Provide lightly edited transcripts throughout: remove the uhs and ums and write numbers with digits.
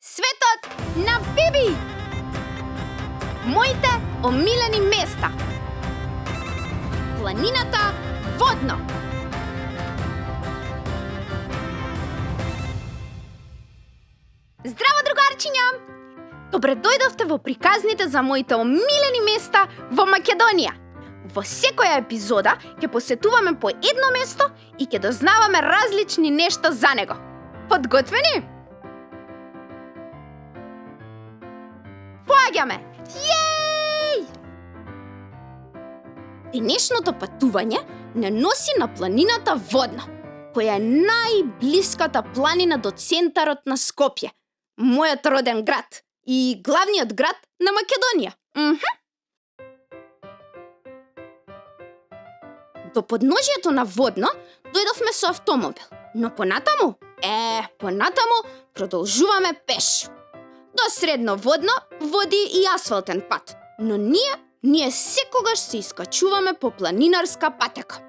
Светот на Биби! Моите омилени места. Планината Водно. Здраво, другарчиња! Добре дојдовте во приказните за моите омилени места во Македонија. Во секоја епизода ќе посетуваме по едно место и ќе дознаваме различни нешта за него. Подготвени? Поаѓаме! Јеј! Денешното патување не носи на планината Водно, која е најблиската планина до центарот на Скопје, мојот роден град и главниот град на Македонија. До подножието на Водно дојдовме со автомобил, но понатаму продолжуваме пеш. До средно Водно води и асфалтен пат, но ние секогаш се искачуваме по планинарска патека.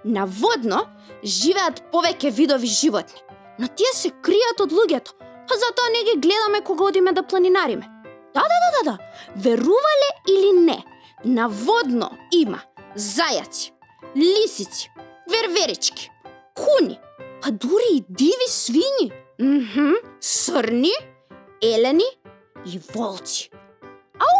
На Водно живеат повеќе видови животни, но тие се кријат од луѓето, а затоа не ги гледаме кога одиме да планинариме. Да. Верувале или не, на Водно има зајаци, лисици, верверички, куни, па дури и диви свињи. Срни, елени и волци. Ау!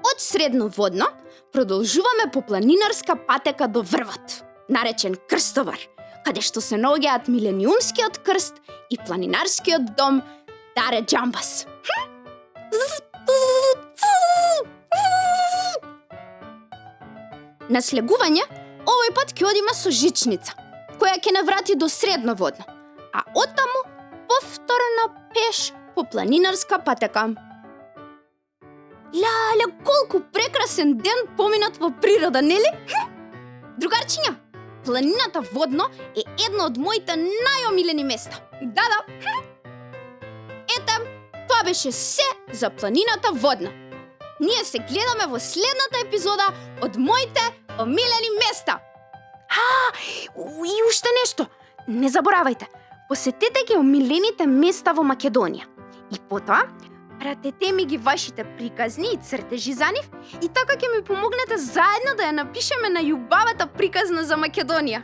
Од средно Водно продолжуваме по планинарска патека до врвот, наречен Крстовар, каде што се наоѓаат Милениумскиот крст и планинарскиот дом Даре Џамбас. На слегување, овој пат ќе одиме со жичница, која ќе не врати до средно Водно, а оттаму повторно пеш по планинарска патека. Леле, колку прекрасен ден поминат во природа, нели? Другарчиња, планината Водно е едно од моите најомилени места. Да. Ете, тоа беше се за планината Водно. Ние се гледаме во следната епизода од моите омилени места. И уште нешто. Не заборавајте, посетете ги омилените места во Македонија. И потоа, пратете ми ги вашите приказни и цртежи за нив и така ќе ми помогнете заедно да ја напишеме најубавата приказна за Македонија.